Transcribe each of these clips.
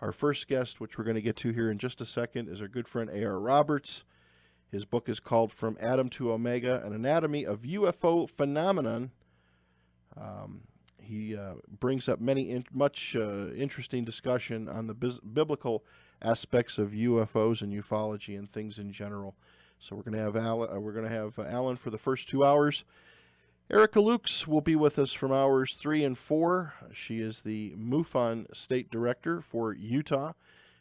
Our first guest, which we're going to get to here in just a second, is our good friend A.R. Roberts. His book is called From Atom to Omega, An Anatomy of UFO Phenomenon. He brings up much interesting discussion on the biblical aspects of UFOs and ufology and things in general. So we're going to have Alan for the first 2 hours. Erica Lukes will be with us from hours 3 and 4. She is the MUFON State Director for Utah.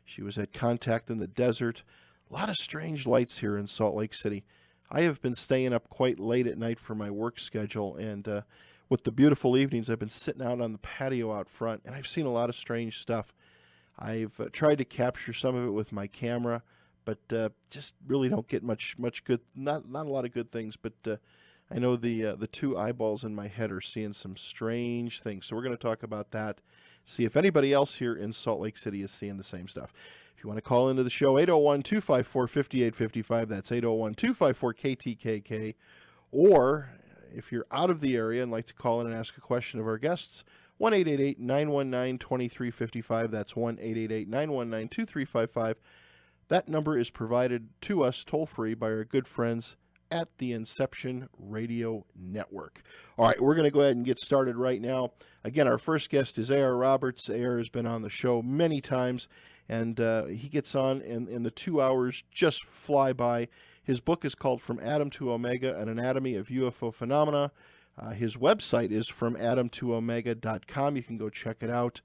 She was at Contact in the Desert. A lot of strange lights here in Salt Lake City. I have been staying up quite late at night for my work schedule, and with the beautiful evenings, I've been sitting out on the patio out front, and I've seen a lot of strange stuff. I've tried to capture some of it with my camera, but just really don't get much good. Not a lot of good things, but I know the two eyeballs in my head are seeing some strange things. So we're going to talk about that. See if anybody else here in Salt Lake City is seeing the same stuff. If you want to call into the show, 801-254-5855. That's 801-254-KTKK. Or if you're out of the area and like to call in and ask a question of our guests, 1-888-919-2355. That's 1-888-919-2355. That number is provided to us toll-free by our good friends at the Inception Radio Network. All right, we're going to go ahead and get started right now. Again, our first guest is A.R. Roberts. A.R. has been on the show many times, and he gets on, and the 2 hours just fly by. His book is called From Atom to Omega, An Anatomy of UFO Phenomena. His website is FromAtomToOmega.com. You can go check it out.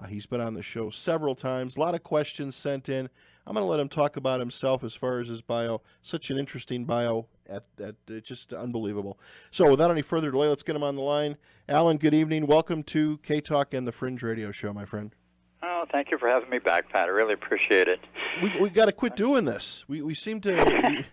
He's been on the show several times. A lot of questions sent in. I'm going to let him talk about himself as far as his bio. Such an interesting bio, just unbelievable. So without any further delay, let's get him on the line. Alan, good evening. Welcome to K-Talk and the Fringe Radio Show, my friend. Oh, thank you for having me back, Pat. I really appreciate it. We got to quit doing this. We seem to.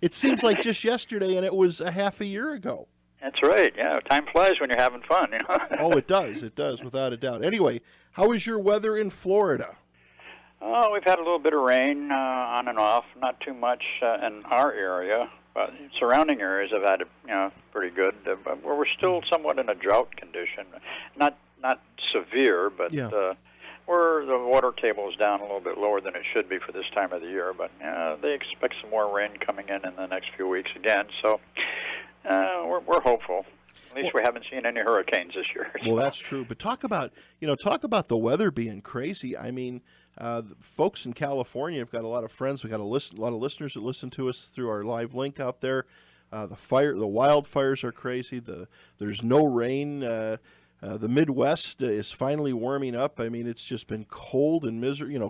It seems like just yesterday, and it was a half a year ago. That's right. Yeah, time flies when you're having fun. You know. Oh, it does. It does, without a doubt. Anyway, how is your weather in Florida? Oh, we've had a little bit of rain on and off. Not too much in our area, but surrounding areas have had it, pretty good. But we're still somewhat in a drought condition. Not severe, but. Yeah. Where the water table is down a little bit lower than it should be for this time of the year, but they expect some more rain coming in the next few weeks again. So we're hopeful. At least we haven't seen any hurricanes this year. Well, that's true. But talk about the weather being crazy. I mean, folks in California have got a lot of friends. We got a lot of listeners that listen to us through our live link out there. The wildfires are crazy. There's no rain. The Midwest is finally warming up. I mean, it's just been cold and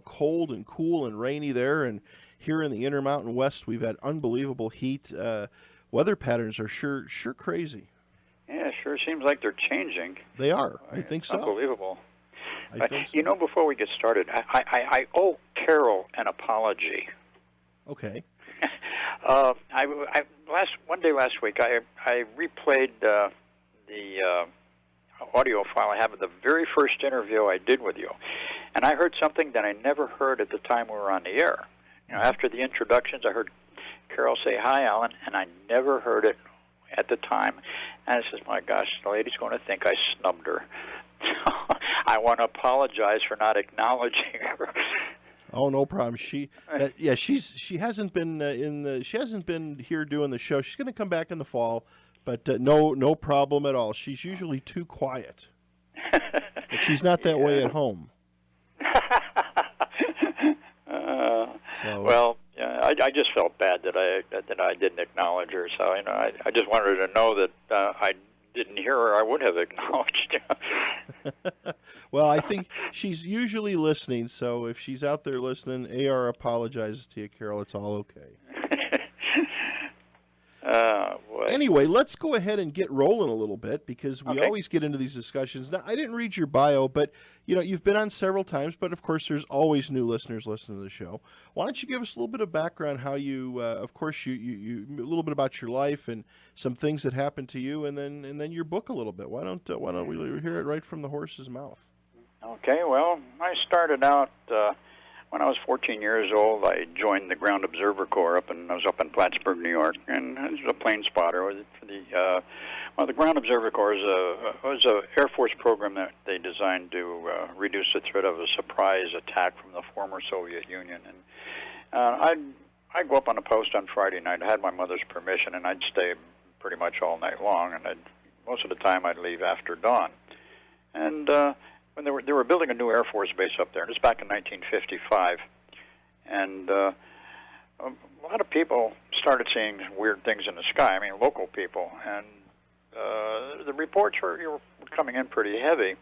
cold and cool and rainy there. And here in the Intermountain West, we've had unbelievable heat. Weather patterns are sure crazy. Yeah, it sure seems like they're changing. They are. I think so. Unbelievable. I think so. Before we get started, I owe Carol an apology. Okay. One day last week, I replayed the audio file I have of the very first interview I did with you, and I heard something that I never heard at the time we were on the air. After the introductions, I heard Carol say, "Hi, Alan," and I never heard it at the time. And I says, "My gosh, the lady's going to think I snubbed her." I want to apologize for not acknowledging her. Oh, no problem. She hasn't been she hasn't been here doing the show. She's going to come back in the fall. But no problem at all. She's usually too quiet. But she's not that way at home. Well, I just felt bad that I didn't acknowledge her. So I just wanted her to know that I didn't hear her. I would have acknowledged her. Well, I think she's usually listening. So if she's out there listening, AR apologizes to you, Carol. It's all okay. Anyway, let's go ahead and get rolling a little bit because we always get into these discussions. Now, I didn't read your bio, but you've been on several times. But of course, there's always new listeners listening to the show. Why don't you give us a little bit of background? How you, of course, you a little bit about your life and some things that happened to you, and then your book a little bit. Why don't we hear it right from the horse's mouth? Okay. Well, I started out. when I was 14 years old, I joined the Ground Observer Corps I was up in Plattsburgh, New York, and I was a plane spotter. The Ground Observer Corps was a Air Force program that they designed to reduce the threat of a surprise attack from the former Soviet Union. And I'd go up on a post on Friday night. I had my mother's permission, and I'd stay pretty much all night long. And most of the time, I'd leave after dawn. And when they were building a new Air Force base up there, and it's back in 1955, and a lot of people started seeing weird things in the sky. I mean, local people, and the reports were coming in pretty heavy.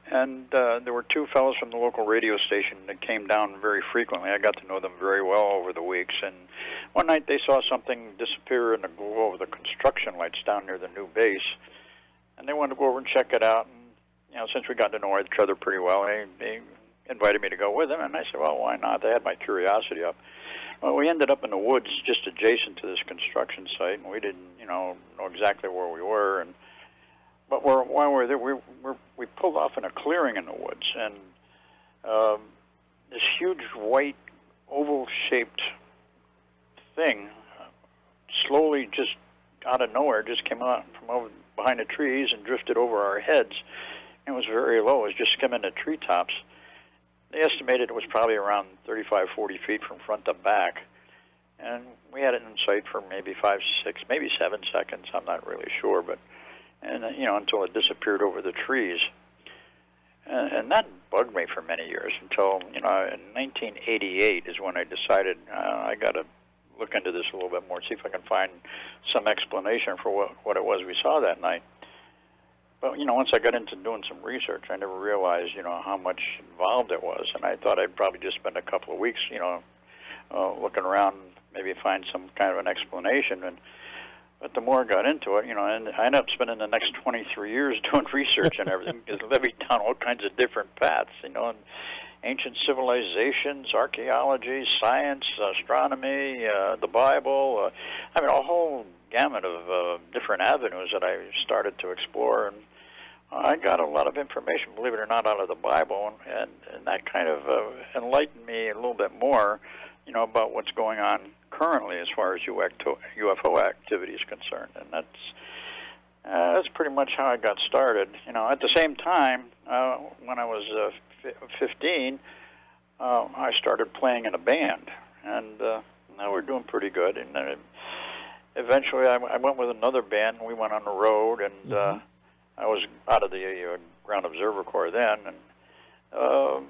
And there were two fellows from the local radio station that came down very frequently. I got to know them very well over the weeks. And one night they saw something disappear in the glow of the construction lights down near the new base, and they wanted to go over and check it out. And since we got to know each other pretty well, they invited me to go with them, and I said, well, why not? They had my curiosity up. Well, we ended up in the woods just adjacent to this construction site, and we didn't, know exactly where we were. But while we were there, we pulled off in a clearing in the woods, and this huge white oval-shaped thing slowly, just out of nowhere, just came out from over behind the trees and drifted over our heads. It was very low. It was just skimming the treetops. They estimated it was probably around 35, 40 feet from front to back. And we had it in sight for maybe 5, 6, maybe 7 seconds. I'm not really sure, but until it disappeared over the trees. And that bugged me for many years until, in 1988 is when I decided I got to look into this a little bit more, see if I can find some explanation for what it was we saw that night. But, once I got into doing some research, I never realized, how much involved it was. And I thought I'd probably just spend a couple of weeks, looking around, maybe find some kind of an explanation. But the more I got into it, and I ended up spending the next 23 years doing research and everything, because levied down all kinds of different paths, and ancient civilizations, archaeology, science, astronomy, the Bible, a whole gamut of different avenues that I started to explore, and I got a lot of information, believe it or not, out of the Bible, and that kind of enlightened me a little bit more, about what's going on currently as far as UFO activity is concerned, and that's pretty much how I got started. At the same time, when I was 15, I started playing in a band, and now we're doing pretty good. And eventually, I went with another band, and we went on the road, and I was out of the Ground Observer Corps then, and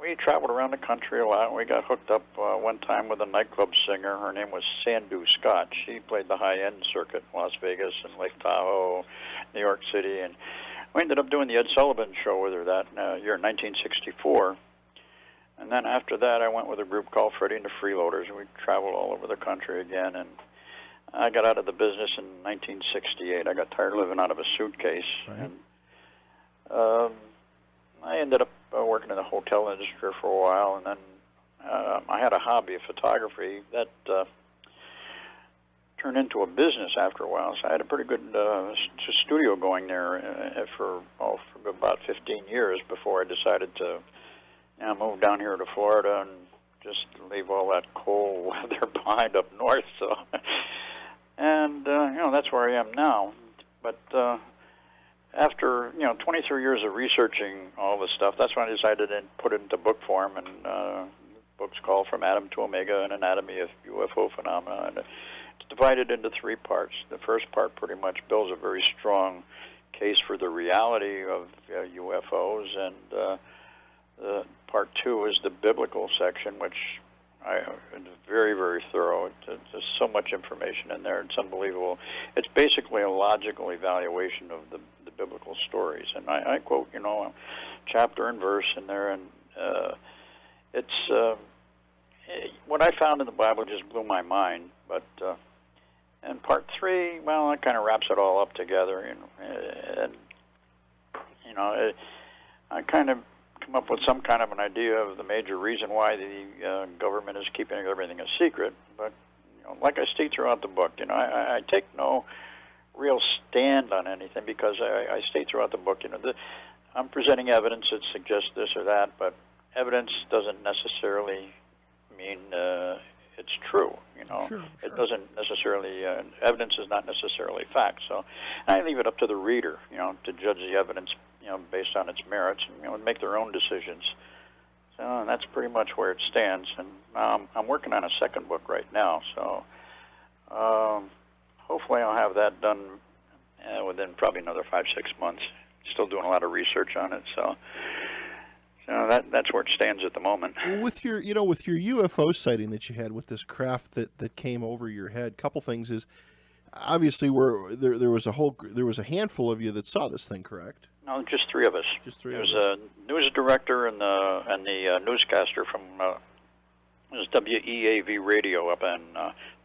we traveled around the country a lot. We got hooked up one time with a nightclub singer. Her name was Sandu Scott. She played the high-end circuit in Las Vegas and Lake Tahoe, New York City, and we ended up doing the Ed Sullivan Show with her that year in 1964. And then after that, I went with a group called Freddie and the Freeloaders, and we traveled all over the country again. And I got out of the business in 1968. I got tired of living out of a suitcase. Right. And I ended up working in the hotel industry for a while, and then I had a hobby of photography that turned into a business after a while. So I had a pretty good studio going there for about 15 years before I decided to move down here to Florida and just leave all that cold weather behind up north. So, and that's where I am now. But after 23 years of researching all this stuff, that's when I decided to put it into book form, and the book's called From Atom to Omega: An Anatomy of UFO Phenomena. And it's divided into 3 parts. The first part pretty much builds a very strong case for the reality of UFOs, and part 2 is the biblical section, which is very, very thorough. There's so much information in there. It's unbelievable. It's basically a logical evaluation of the biblical stories. And I quote, a chapter and verse in there, and it's what I found in the Bible just blew my mind. But and part 3, well, it kind of wraps it all up together, and I kind of come up with some kind of an idea of the major reason why the government is keeping everything a secret. But like I state throughout the book, I take no real stand on anything, because I state throughout the book, I'm presenting evidence that suggests this or that, but evidence doesn't necessarily mean it's true. You know, Sure, it sure. doesn't necessarily. Evidence is not necessarily fact. So, I leave it up to the reader, you know, to judge the evidence, you know, based on its merits, and, you know, and make their own decisions. So and that's pretty much where it stands. And I'm working on a second book right now. So, hopefully, I'll have that done within probably another 5-6 months. Still doing a lot of research on it. So that's where it stands at the moment. Well, with your, you know, with your UFO sighting that you had with this craft that came over your head, couple things is obviously there was a handful of you that saw this thing, correct? No, just 3 of us. Just 3 There of was us. a news director and the newscaster from it was WEAV radio up in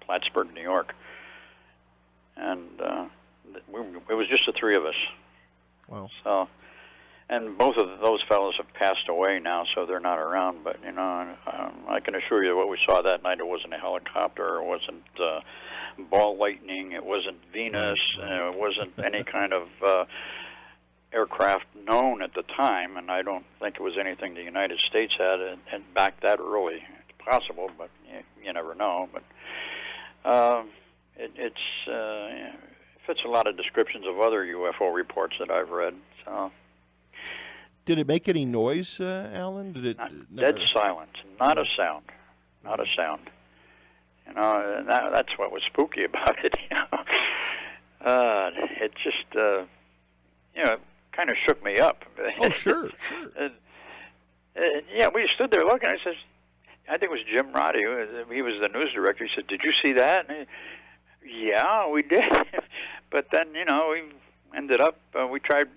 Plattsburgh, New York, and it was just the 3 of us. Wow. So, and both of those fellows have passed away now, so they're not around. But you know, I can assure you, what we saw that night, it wasn't a helicopter, it wasn't ball lightning, it wasn't Venus, Right. it wasn't any kind of aircraft known at the time, and I don't think it was anything the United States had, and back that early. It's possible, but you never know. But it fits a lot of descriptions of other UFO reports that I've read. So. Did it make any noise, Alan? Did it? Dead silence, not a sound, not a sound. You know, and that's what was spooky about it. You know, it just, you know, kind of shook me up. Oh, sure, sure. Yeah, we stood there looking. I says, I think it was Jim Roddy. He was the news director. He said, "Did you see that?" And yeah, we did. But then, you know, we ended up, we tried,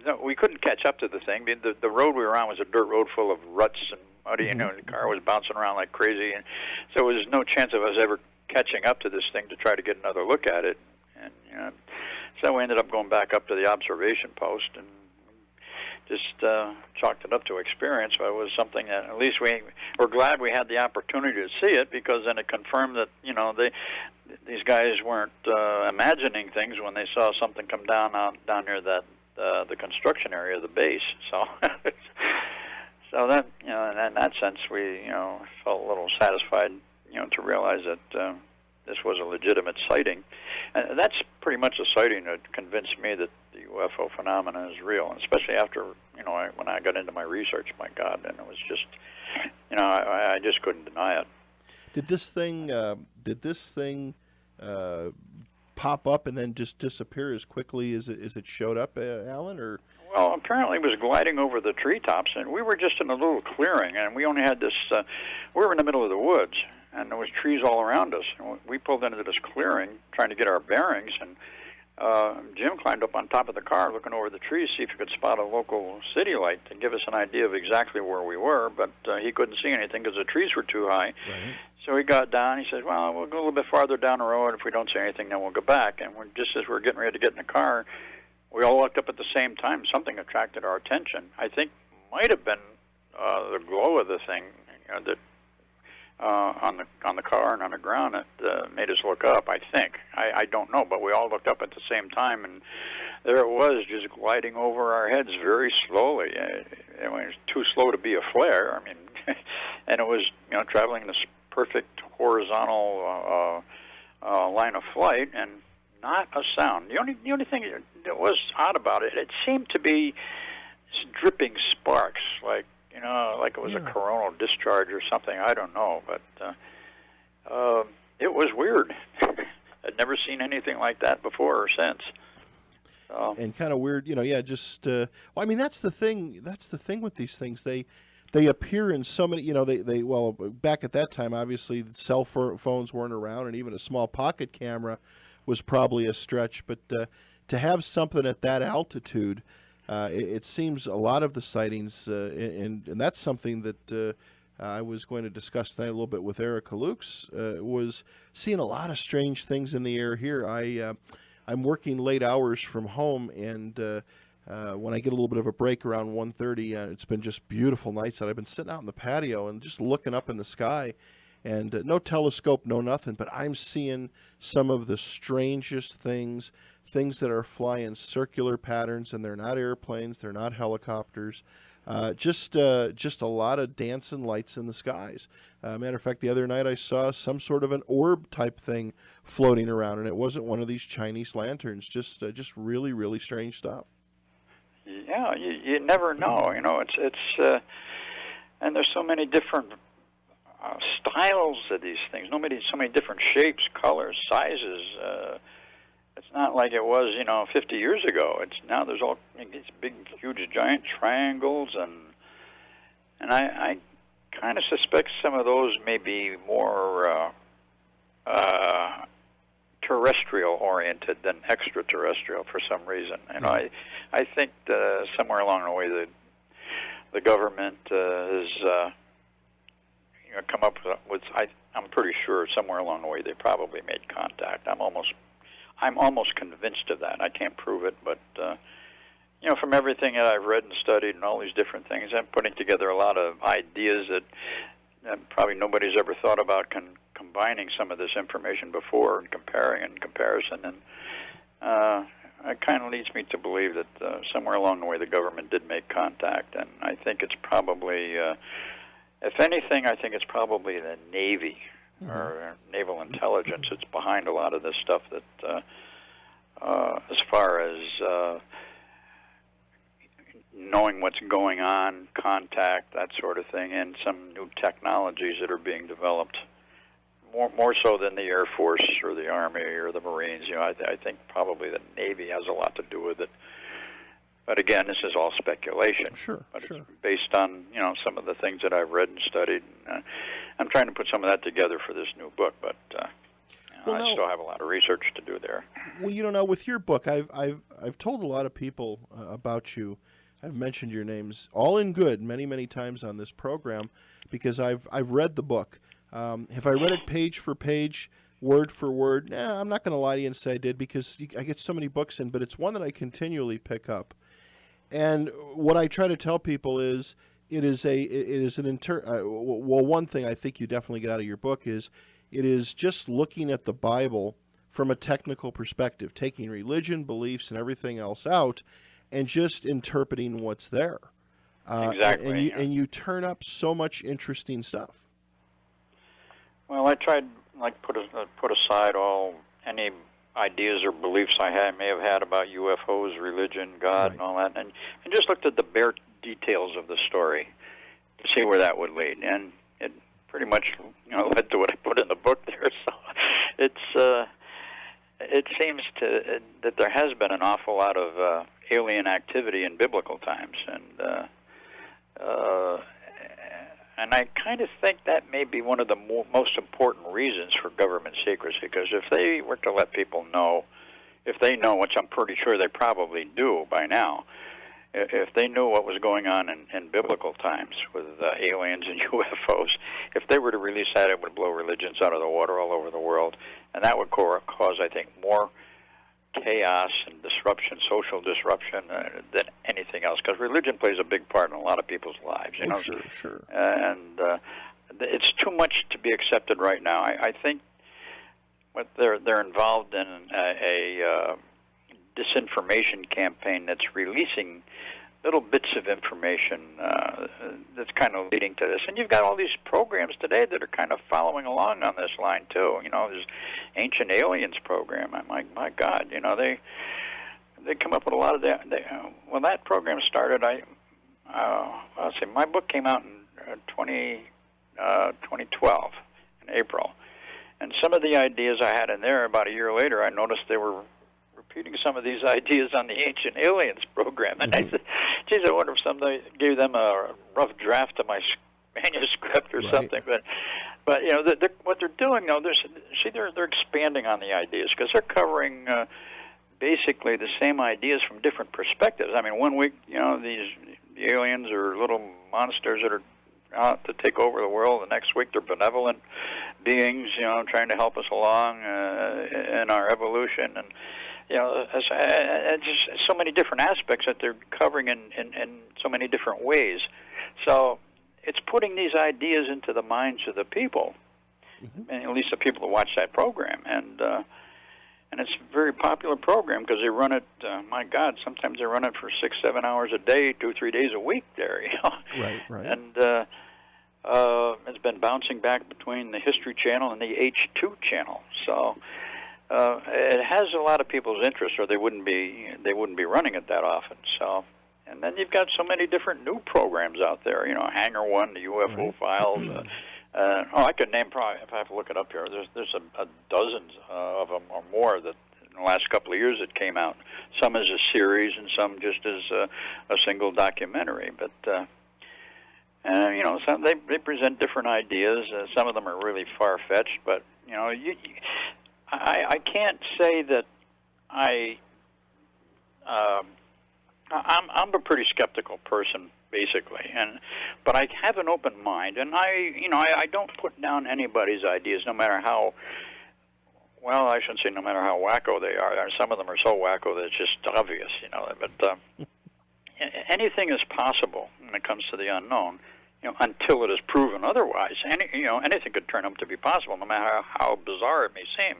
no, we couldn't catch up to the thing. The road we were on was a dirt road full of ruts and muddy, you know, the car was bouncing around like crazy. And so there was no chance of us ever catching up to this thing to try to get another look at it. And, you know, so we ended up going back up to the observation post and just chalked it up to experience. But it was something that at least we're glad we had the opportunity to see it, because then it confirmed that, you know, these guys weren't imagining things when they saw something come down near that the construction area of the base. So, so that, you know, in that sense, we, you know, felt a little satisfied, you know, to realize that this was a legitimate sighting, and that's pretty much a sighting that convinced me that the UFO phenomena is real, and especially after, you know, when I got into my research. My God, and it was just, you know, I just couldn't deny it. Did this thing pop up and then just disappear as quickly as it showed up, Alan? Or well, apparently it was gliding over the treetops, and we were just in a little clearing, and we only had this. We were in the middle of the woods, and there was trees all around us. And we pulled into this clearing trying to get our bearings, and Jim climbed up on top of the car, looking over the trees, see if he could spot a local city light to give us an idea of exactly where we were. But he couldn't see anything because the trees were too high. right. So he got down. He said, "Well, we'll go a little bit farther down the road. If we don't see anything, then we'll go back." And just as we're getting ready to get in the car, we all looked up at the same time. Something attracted our attention. I think might have been the glow of the thing, you know, that on the car and on the ground that made us look up. I think. I don't know, but we all looked up at the same time, and there it was, just gliding over our heads very slowly. It was too slow to be a flare. I mean, and it was, you know, traveling in this perfect horizontal line of flight, and not a sound. The only thing that was odd about it, it seemed to be dripping sparks, like, you know, like it was a coronal discharge or something. I don't know, but it was weird. I'd never seen anything like that before or since. So. And kind of weird, you know. Yeah, just well, I mean, that's the thing. That's the thing with these things. They appear in so many, you know, they well, back at that time, obviously cell phones weren't around, and even a small pocket camera was probably a stretch. But to have something at that altitude, it seems a lot of the sightings, and that's something that I was going to discuss tonight a little bit with Eric Kalux, was seeing a lot of strange things in the air here. I'm working late hours from home, and when I get a little bit of a break around 1:30, it's been just beautiful nights that I've been sitting out in the patio and just looking up in the sky, and no telescope, no nothing, but I'm seeing some of the strangest things that are flying circular patterns, and they're not airplanes, they're not helicopters. Just a lot of dancing lights in the skies. Matter of fact, the other night I saw some sort of an orb type thing floating around, and it wasn't one of these Chinese lanterns. Just really, really strange stuff. Yeah, you never know. It's and there's so many different styles of these things. So many different shapes, colors, sizes. It's not like it was, 50 years ago. It's now there's all these big, huge, giant triangles, and I kind of suspect some of those may be more terrestrial oriented than extraterrestrial for some reason. I think somewhere along the way the government has come up with I'm pretty sure somewhere along the way they probably made contact. I'm almost convinced of that. I can't prove it, but from everything that I've read and studied and all these different things, I'm putting together a lot of ideas that probably nobody's ever thought about combining some of this information before and comparison, and it kind of leads me to believe that somewhere along the way the government did make contact, and I think it's probably, if anything, I think it's probably the Navy or naval intelligence that's behind a lot of this stuff that, as far as knowing what's going on, contact, that sort of thing, and some new technologies that are being developed, more so than the Air Force or the Army or the Marines. I think probably the Navy has a lot to do with it. But again, this is all speculation. Sure. It's based on some of the things that I've read and studied. I'm trying to put some of that together for this new book, but I still have a lot of research to do there. Well, now with your book, I've told a lot of people about you. I've mentioned your names, all in good, many, many times on this program, because I've read the book. Have I read it page for page, word for word? I'm not going to lie to you and say I did, because I get so many books in, but it's one that I continually pick up. And what I try to tell people is, one thing I think you definitely get out of your book is, it is just looking at the Bible from a technical perspective, taking religion, beliefs, and everything else out, and just interpreting what's there. Exactly. And you turn up so much interesting stuff. Well, I tried put aside any ideas or beliefs I may have had about UFOs, religion, God, and all that, and just looked at the bare details of the story to see where that would lead, and it pretty much led to what I put in the book there. So it seems that there has been an awful lot of alien activity in biblical times, and I kind of think that may be one of the most important reasons for government secrecy, because if they were to let people know, if they know, which I'm pretty sure they probably do by now, if they knew what was going on in biblical times with aliens and UFOs, if they were to release that, it would blow religions out of the water all over the world, and that would cause, I think, more chaos and disruption, social disruption, than anything else, because religion plays a big part in a lot of people's lives. Sure. And it's too much to be accepted right now. I think what they're involved in a disinformation campaign that's releasing little bits of information that's kind of leading to this. And you've got all these programs today that are kind of following along on this line, too. There's Ancient Aliens program. I'm like, my God, they come up with a lot of that. When that program started, I'll say my book came out in 2012, in April. And some of the ideas I had in there, about a year later, I noticed they were repeating some of these ideas on the Ancient Aliens program. And I said, geez, I wonder if somebody gave them a rough draft of my manuscript or something. But what they're doing, though, they're expanding on the ideas, because they're covering basically the same ideas from different perspectives. I mean, 1 week, the aliens are little monsters that are out to take over the world. The next week, they're benevolent beings, trying to help us along in our evolution. And just so many different aspects that they're covering in so many different ways. So it's putting these ideas into the minds of the people, and at least the people who watch that program. And And it's a very popular program because they run it, my God, sometimes they run it for 6-7 hours a day, 2-3 days a week there, you know. Right, right. And it's been bouncing back between the History Channel and the H2 channel. So it has a lot of people's interest, or they wouldn't be running it that often. So, and then you've got so many different new programs out there, you know, Hangar One, the UFO Files. I could name, probably, if I have to look it up here, there's a dozens of them or more that in the last couple of years that came out. Some as a series and some just as a single documentary. But, you know, some, they present different ideas. Some of them are really far-fetched, but, you know, I can't say that I'm a pretty skeptical person, basically, but I have an open mind, and I don't put down anybody's ideas, no matter how, well, I shouldn't say no matter how wacko they are. Some of them are so wacko that it's just obvious, you know. But anything is possible when it comes to the unknown, you know, until it is proven otherwise. Anything could turn out to be possible, no matter how bizarre it may seem.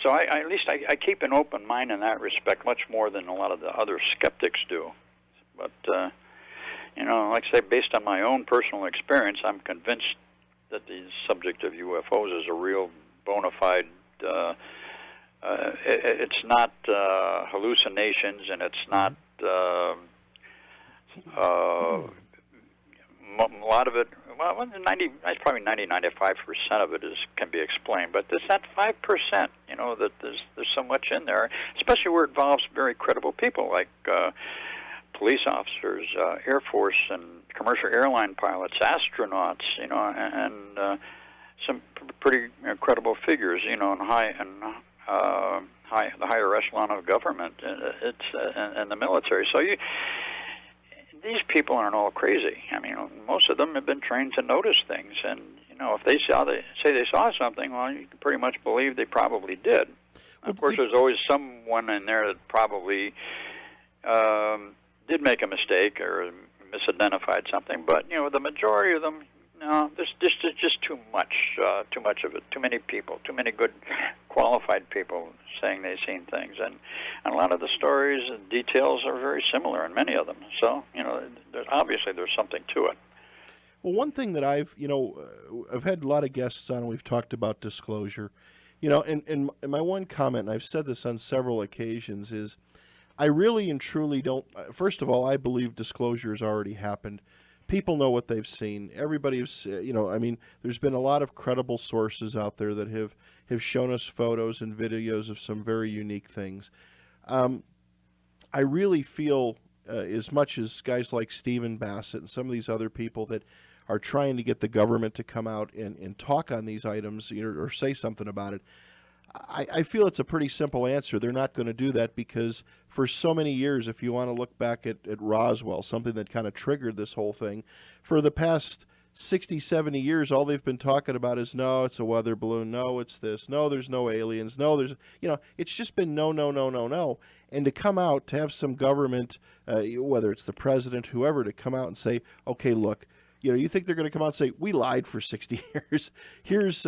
So at least I keep an open mind in that respect, much more than a lot of the other skeptics do. But you know, like I say, based on my own personal experience, I'm convinced that the subject of UFOs is a real bona fide. It's not hallucinations, and it's not a lot of it. Well, it's probably 95% of it can be explained, but there's that 5%. You know, that there's so much in there, especially where it involves very credible people like police officers, Air Force and commercial airline pilots, astronauts. You know, and some pretty credible figures. You know, in the higher echelon of government. And the military. So these people aren't all crazy. I mean, most of them have been trained to notice things, and you know, if they say they saw something, well, you can pretty much believe they probably did. Of course, there's always someone in there that probably did make a mistake or misidentified something, but you know, the majority of them, no, there's just too much of it. Too many people, too many good, qualified people saying they've seen things, and a lot of the stories and details are very similar in many of them. So, you know, obviously there's something to it. Well, one thing that I've had a lot of guests on, and we've talked about disclosure, you know, and my one comment, and I've said this on several occasions, is I really and truly don't. First of all, I believe disclosure has already happened. People know what they've seen. Everybody has, you know, I mean, there's been a lot of credible sources out there that have shown us photos and videos of some very unique things. I really feel, as much as guys like Stephen Bassett and some of these other people that are trying to get the government to come out and talk on these items, you know, or say something about it, I feel it's a pretty simple answer. They're not going to do that because for so many years, if you want to look back at Roswell, something that kind of triggered this whole thing, for the past 60, 70 years, all they've been talking about is, no, it's a weather balloon, no, it's this, no, there's no aliens, no, there's, you know, it's just been no, no, no, no, no. And to come out, to have some government, whether it's the president, whoever, to come out and say, okay, look, you know, you think they're going to come out and say, we lied for 60 years. Here's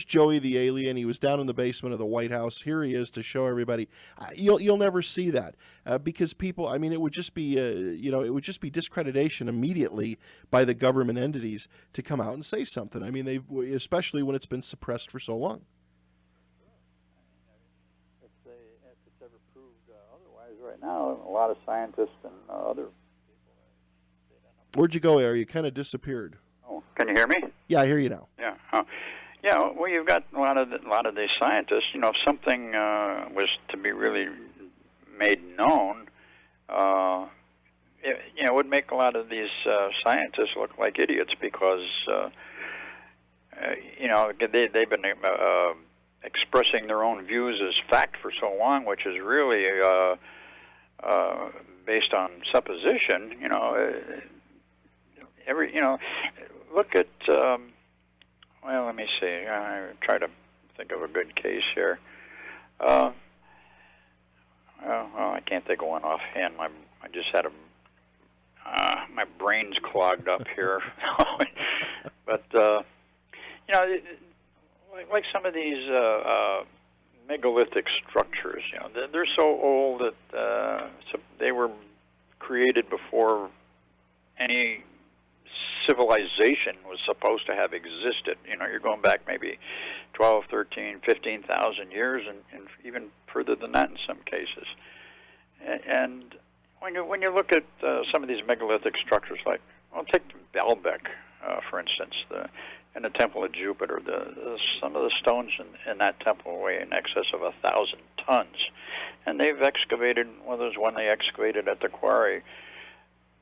Joey the alien. He was down in the basement of the White House. Here he is to show everybody. You'll never see that because people, I mean, it would just be, it would just be discreditation immediately by the government entities to come out and say something. I mean, especially when it's been suppressed for so long. If it's ever proved otherwise right now, a lot of scientists and other. Where'd you go, Ari? You kind of disappeared. Oh, can you hear me? Yeah, I hear you now. Yeah. Yeah. Well, you've got a lot of these scientists. You know, if something was to be really made known, it would make a lot of these scientists look like idiots because they've been expressing their own views as fact for so long, which is really based on supposition. You know. Look at, well, let me see. I try to think of a good case here. Well, I can't think of one offhand. I just had my brain's clogged up here. But, like some of these megalithic structures. You know, they're so old that they were created before any civilization was supposed to have existed. You know, you're going back maybe 12, 13, 15,000 years, and even further than that in some cases. And when you look at some of these megalithic structures, like, well, take Baalbek, for instance, in the Temple of Jupiter. Some of the stones in that temple weigh in excess of 1,000 tons, and they've excavated. Well, there's one they excavated at the quarry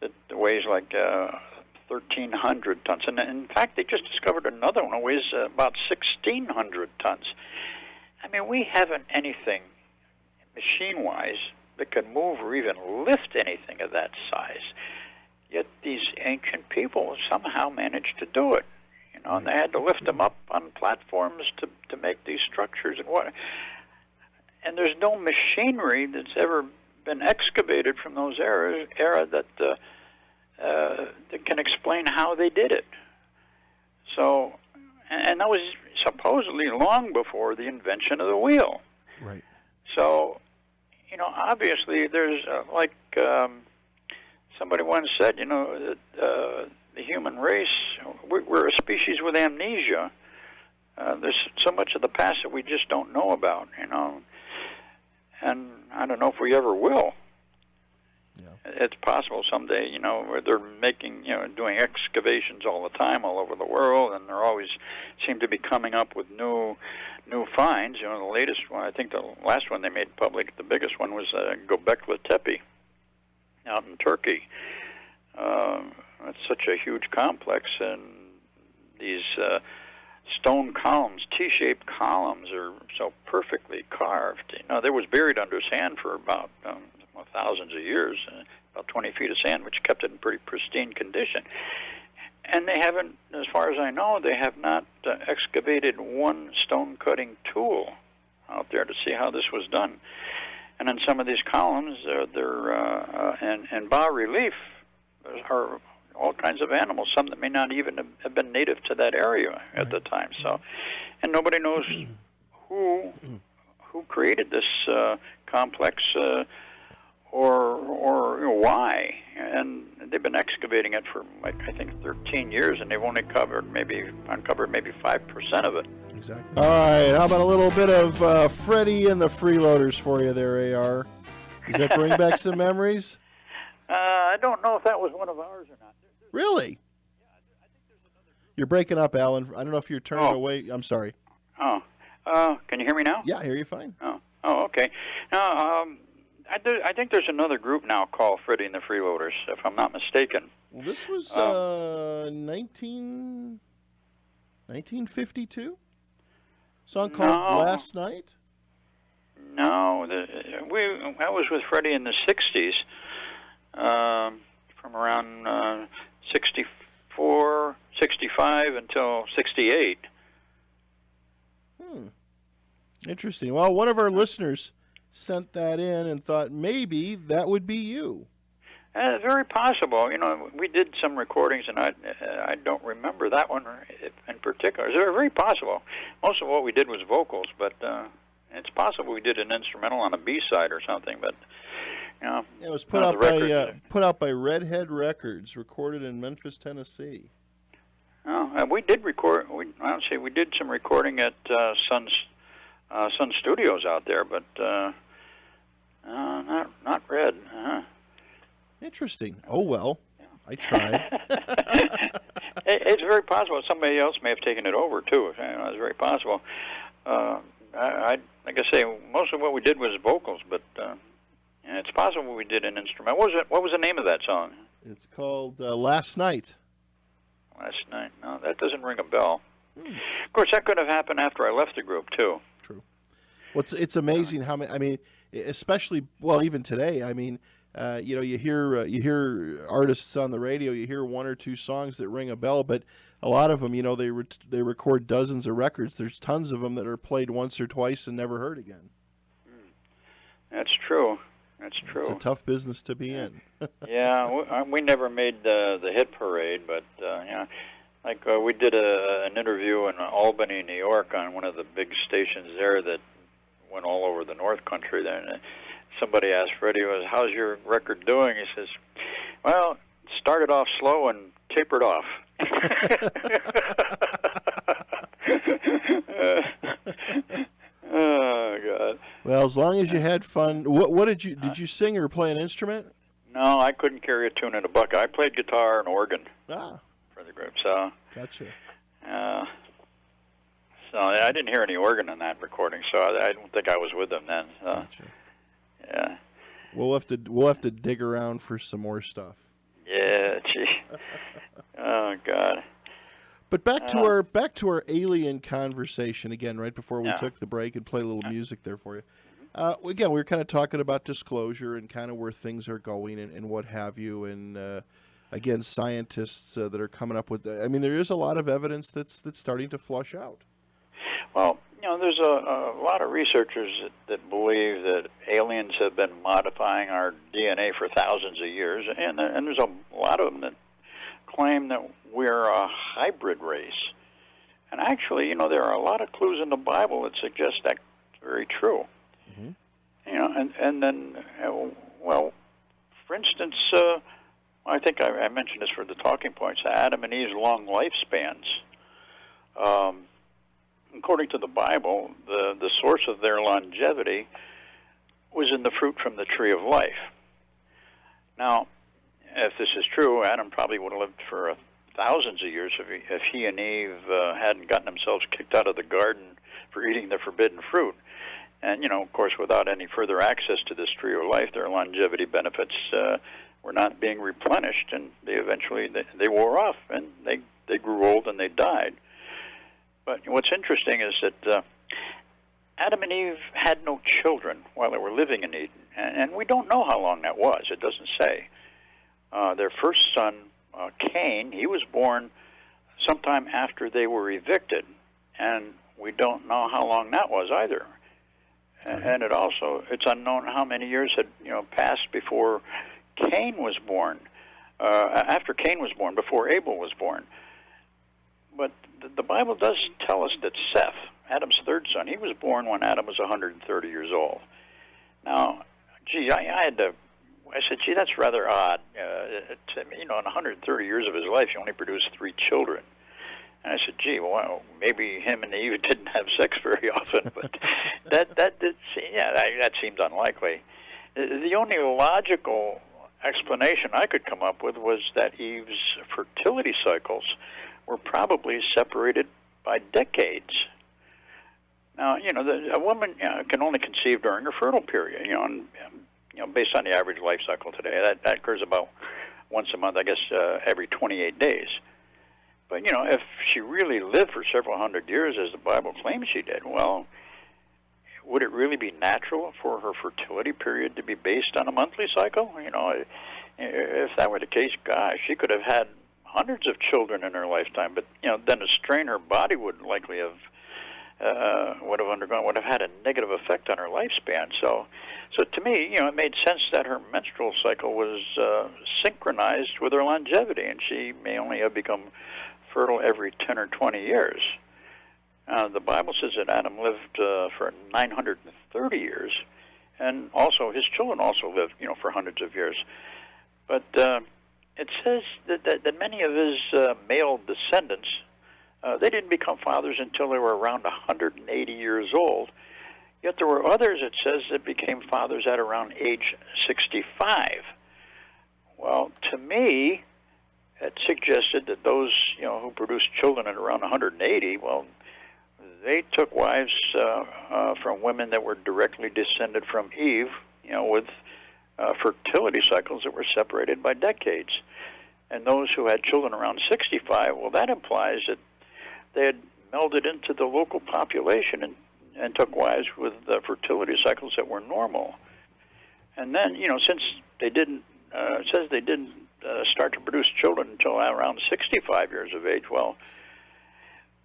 that weighs like 1,300 tons, and in fact, they just discovered another one that weighs about 1,600 tons. I mean, we haven't anything machine-wise that can move or even lift anything of that size. Yet these ancient people somehow managed to do it. You know, and they had to lift them up on platforms to make these structures and what. And there's no machinery that's ever been excavated from those era that can explain how they did it. So, and that was supposedly long before the invention of the wheel. Right. So, you know, obviously there's like somebody once said, you know, that the human race, we're a species with amnesia. There's so much of the past that we just don't know about, you know, and I don't know if we ever will. Yeah. It's possible someday, you know, where they're making, you know, doing excavations all the time all over the world, and they're always seem to be coming up with new finds. You know, the latest one, I think the last one they made public, the biggest one was Göbekli Tepe out in Turkey. It's such a huge complex, and these stone columns, T-shaped columns, are so perfectly carved. You know, they was buried under sand for about thousands of years, about 20 feet of sand, which kept it in pretty pristine condition. And they haven't, as far as I know, they have not excavated one stone-cutting tool out there to see how this was done. And in some of these columns, they're in bas-relief, are all kinds of animals, some that may not even have been native to that area at the time. So, and nobody knows who created this complex or you know, why. And they've been excavating it for, like, I think 13 years, and they've only uncovered maybe 5% of it. Exactly. All right, how about a little bit of Freddie and the Freeloaders for you there, AR? Does that bring back some memories? I don't know if that was one of ours or not. Really? Yeah, I think there's another group. You're breaking up, Alan. I don't know if you're turning away. I'm sorry. Oh. Can you hear me now? Yeah, I hear you fine. Oh, okay. Now, I think there's another group now called Freddie and the Freeloaders, if I'm not mistaken. Well, this was 1952? Song called Last Night? No, I was with Freddie in the 60s, from around 64, 65 until 68. Interesting. Well, one of our listeners sent that in and thought maybe that would be you. Very possible. You know, we did some recordings, and I don't remember that one in particular. It's very possible. Most of what we did was vocals, but it's possible we did an instrumental on a B-side or something. But you know, it was put out by Redhead Records, recorded in Memphis, Tennessee. Oh, we did record. We did some recording at Sun Studios out there, but not Red. Interesting. Oh, well, I tried. It's very possible somebody else may have taken it over, too. You know, it's very possible. Like I say, most of what we did was vocals, but it's possible we did an instrument. What was the name of that song? It's called Last Night. Last Night. No, that doesn't ring a bell. Of course, that could have happened after I left the group, too. True. Well, it's amazing how many, I mean, especially, well, even today, I mean, you know, you hear artists on the radio, you hear one or two songs that ring a bell, but a lot of them, you know, they record dozens of records. There's tons of them that are played once or twice and never heard again. That's true. That's true. It's a tough business to be in. Yeah, we never made the hit parade, but yeah, like we did an interview in Albany, New York, on one of the big stations there that went all over the North Country. Then somebody asked Freddie, "How's your record doing?" He says, "Well, it started off slow and tapered off." Oh God. Well, as long as you had fun. What did you sing or play an instrument? No, I couldn't carry a tune in a bucket. I played guitar and organ for the group. So gotcha. So I didn't hear any organ in that recording. So I don't think I was with them then. Gotcha. Yeah. We'll have to dig around for some more stuff. Yeah. Gee. Oh God. But back to our alien conversation again, right before we took the break, and play a little music there for you. Again, we were kind of talking about disclosure and kind of where things are going and what have you, and again, scientists that are coming up with. I mean, there is a lot of evidence that's starting to flush out. Well, there's a lot of researchers that believe that aliens have been modifying our DNA for thousands of years, and there's a lot of them that claim that we're a hybrid race. And actually, there are a lot of clues in the Bible that suggest that's very true. Mm-hmm. And then, well, for instance, I think I mentioned this for the talking points, Adam and Eve's long lifespans. According to the Bible, the source of their longevity was in the fruit from the tree of life. Now, if this is true, Adam probably would have lived for thousands of years if he and Eve hadn't gotten themselves kicked out of the garden for eating the forbidden fruit. And, of course, without any further access to this tree of life, their longevity benefits were not being replenished, and they wore off, and they grew old and they died. But what's interesting is that Adam and Eve had no children while they were living in Eden, and we don't know how long that was. It doesn't say. Their first son, Cain, he was born sometime after they were evicted, and we don't know how long that was either. And it's unknown how many years had passed before Cain was born, after Cain was born, before Abel was born. But the Bible does tell us that Seth, Adam's third son, he was born when Adam was 130 years old. Now, I said, gee, that's rather odd. In 130 years of his life, he only produced 3 children. And I said, gee, well, maybe him and Eve didn't have sex very often, but that seems unlikely. The only logical explanation I could come up with was that Eve's fertility cycles were probably separated by decades. Now, a woman can only conceive during her fertile period, based on the average life cycle today. That occurs about once a month, I guess, every 28 days. But, if she really lived for several hundred years, as the Bible claims she did, well, would it really be natural for her fertility period to be based on a monthly cycle? If that were the case, gosh, she could have had hundreds of children in her lifetime, but, then the strain her body would likely have would have had a negative effect on her lifespan. So to me, it made sense that her menstrual cycle was synchronized with her longevity, and she may only have become fertile every 10 or 20 years. The Bible says that Adam lived for 930 years, and also his children also lived, for hundreds of years. But it says that many of his male descendants, they didn't become fathers until they were around 180 years old. Yet there were others, it says, that became fathers at around age 65. Well, to me, it suggested that those, who produced children at around 180, well, they took wives from women that were directly descended from Eve, with fertility cycles that were separated by decades. And those who had children around 65, well, that implies that they had melded into the local population and took wives with fertility cycles that were normal. And then, since they didn't, it says they didn't start to produce children until around 65 years of age, well,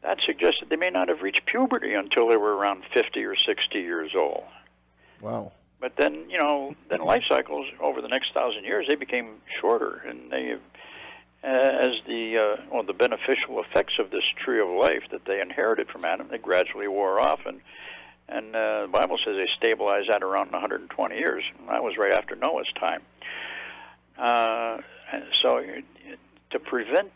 that suggests that they may not have reached puberty until they were around 50 or 60 years old. Wow. But then, then life cycles over the next 1,000 years, they became shorter, and they, as the beneficial effects of this tree of life that they inherited from Adam, they gradually wore off, and And the Bible says they stabilized at around 120 years. And that was right after Noah's time. So to prevent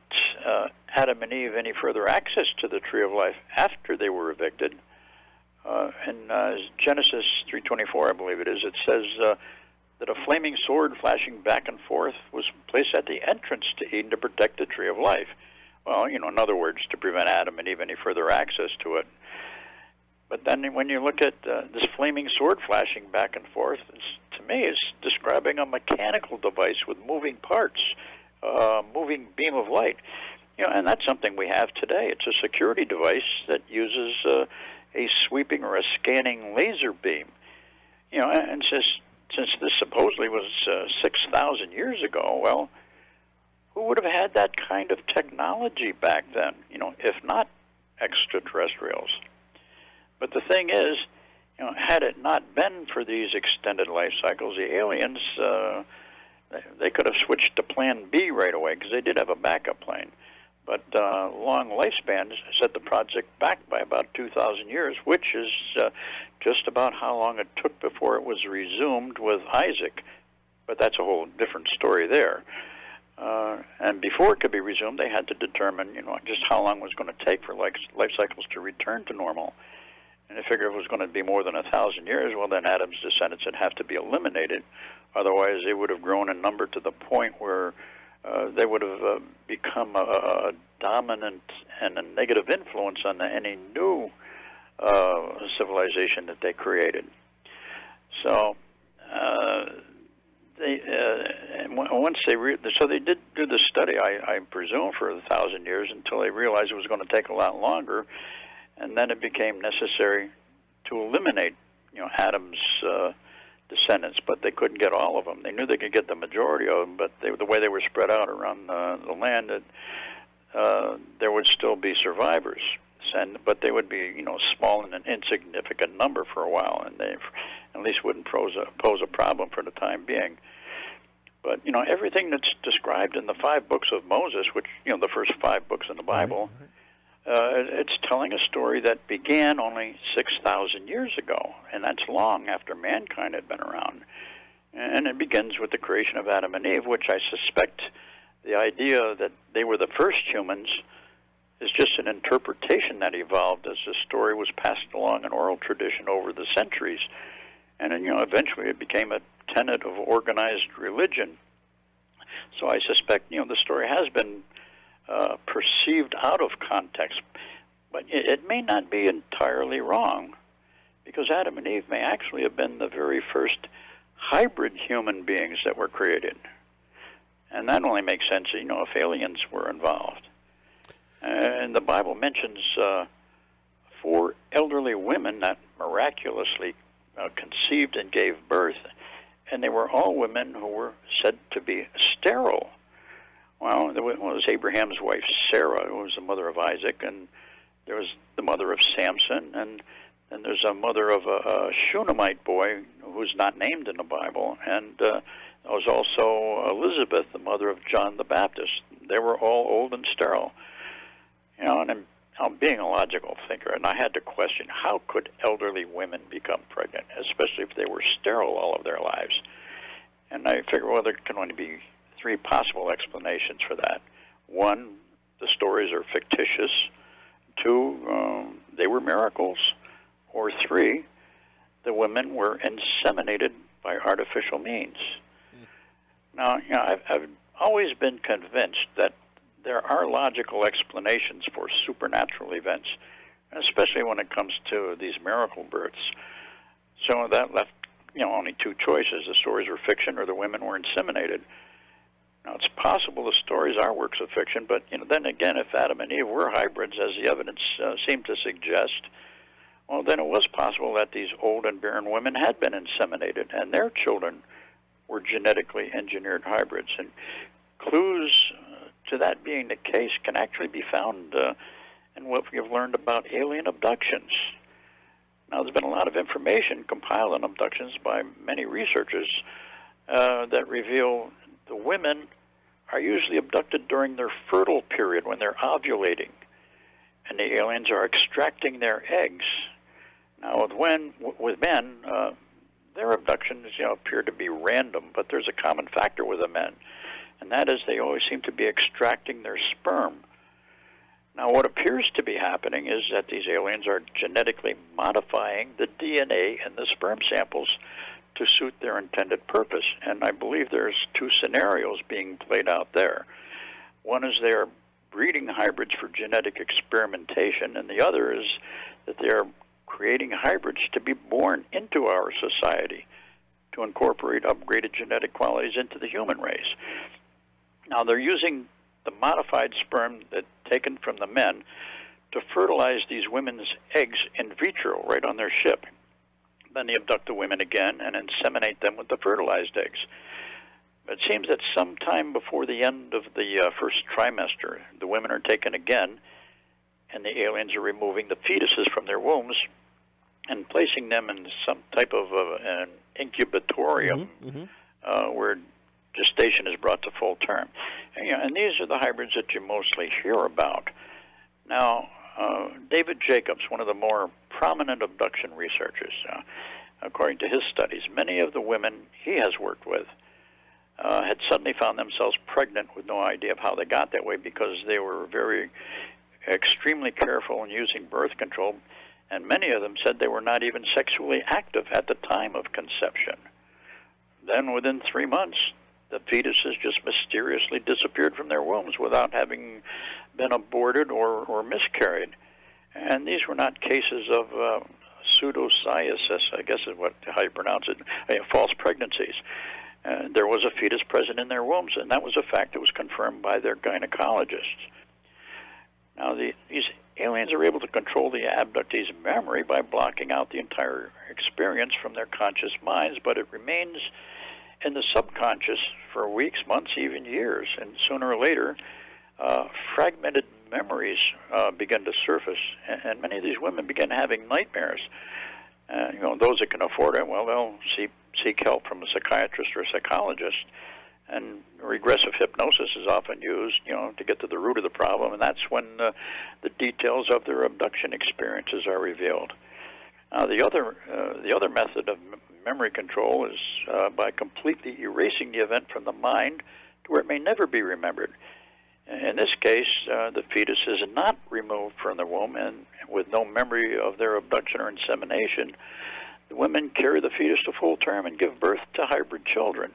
Adam and Eve any further access to the tree of life after they were evicted, in Genesis 3:24, I believe it is, it says that a flaming sword flashing back and forth was placed at the entrance to Eden to protect the tree of life. Well, in other words, to prevent Adam and Eve any further access to it. But then when you look at this flaming sword flashing back and forth, to me, it's describing a mechanical device with moving parts, moving beam of light. And that's something we have today. It's a security device that uses a sweeping or a scanning laser beam. And since this supposedly was 6,000 years ago, well, who would have had that kind of technology back then? If not extraterrestrials. But the thing is, had it not been for these extended life cycles, the aliens, they could have switched to Plan B right away because they did have a backup plane. But long lifespans set the project back by about 2,000 years, which is just about how long it took before it was resumed with Isaac. But that's a whole different story there. And before it could be resumed, they had to determine, just how long it was going to take for life cycles to return to normal. And they figured if it was going to be more than 1,000 years, well, then Adam's descendants would have to be eliminated. Otherwise, they would have grown in number to the point where they would have become a dominant and a negative influence on any new civilization that they created. So they did do the study, I presume, for 1,000 years until they realized it was going to take a lot longer. And then it became necessary to eliminate, Adam's descendants, but they couldn't get all of them. They knew they could get the majority of them, but the way they were spread out around the land, there would still be survivors, but they would be, small and an insignificant number for a while, and they at least wouldn't pose a problem for the time being. But everything that's described in the 5 books of Moses, which the first 5 books in the Bible. Right. It's telling a story that began only 6,000 years ago, and that's long after mankind had been around. And it begins with the creation of Adam and Eve, which I suspect the idea that they were the first humans is just an interpretation that evolved as the story was passed along in oral tradition over the centuries. And then, eventually it became a tenet of organized religion. So I suspect, the story has been perceived out of context, but it may not be entirely wrong, because Adam and Eve may actually have been the very first hybrid human beings that were created, and that only makes sense, if aliens were involved. And the Bible mentions 4 elderly women that miraculously conceived and gave birth, and they were all women who were said to be sterile. Well, there was Abraham's wife, Sarah, who was the mother of Isaac, and there was the mother of Samson, and then there's a mother of a Shunammite boy who's not named in the Bible, and there was also Elizabeth, the mother of John the Baptist. They were all old and sterile. And I'm being a logical thinker, and I had to question, how could elderly women become pregnant, especially if they were sterile all of their lives? And I figured, well, there can only be 3 possible explanations for that. 1, the stories are fictitious. 2, they were miracles. Or 3, the women were inseminated by artificial means. Now, I've always been convinced that there are logical explanations for supernatural events, especially when it comes to these miracle births. So that left, only 2 choices. The stories were fiction or the women were inseminated. Now, it's possible the stories are works of fiction, but then again, if Adam and Eve were hybrids, as the evidence seemed to suggest, well, then it was possible that these old and barren women had been inseminated, and their children were genetically engineered hybrids. And clues to that being the case can actually be found in what we've learned about alien abductions. Now, there's been a lot of information compiled on abductions by many researchers that reveal the women are usually abducted during their fertile period when they're ovulating, and the aliens are extracting their eggs. Now, with men, their abductions, appear to be random, but there's a common factor with the men, and that is they always seem to be extracting their sperm. Now, what appears to be happening is that these aliens are genetically modifying the DNA in the sperm samples to suit their intended purpose, and I believe there's two scenarios being played out there. One is they're breeding hybrids for genetic experimentation, and the other is that they're creating hybrids to be born into our society to incorporate upgraded genetic qualities into the human race. Now, they're using the modified sperm taken from the men to fertilize these women's eggs in vitro right on their ship. Then they abduct the women again and inseminate them with the fertilized eggs. It seems that sometime before the end of the first trimester, the women are taken again, and the aliens are removing the fetuses from their wombs and placing them in some type of an incubatorium where gestation is brought to full term. And these are the hybrids that you mostly hear about. Now, David Jacobs, one of the more prominent abduction researchers, according to his studies, many of the women he has worked with had suddenly found themselves pregnant with no idea of how they got that way because they were extremely careful in using birth control, and many of them said they were not even sexually active at the time of conception. Then within 3 months, the fetuses just mysteriously disappeared from their wombs without having been aborted or miscarried. And these were not cases of pseudocyesis, I guess is how you pronounce it, false pregnancies. There was a fetus present in their wombs, and that was a fact that was confirmed by their gynecologists. Now, these aliens are able to control the abductees' memory by blocking out the entire experience from their conscious minds, but it remains in the subconscious for weeks, months, even years, and sooner or later, fragmented memories begin to surface, and many of these women begin having nightmares. Those that can afford it, well, they'll seek help from a psychiatrist or a psychologist, and regressive hypnosis is often used, to get to the root of the problem, and that's when the details of their abduction experiences are revealed. Now, the other method of memory control is by completely erasing the event from the mind to where it may never be remembered. In this case, the fetus is not removed from the womb, and with no memory of their abduction or insemination, the women carry the fetus to full term and give birth to hybrid children.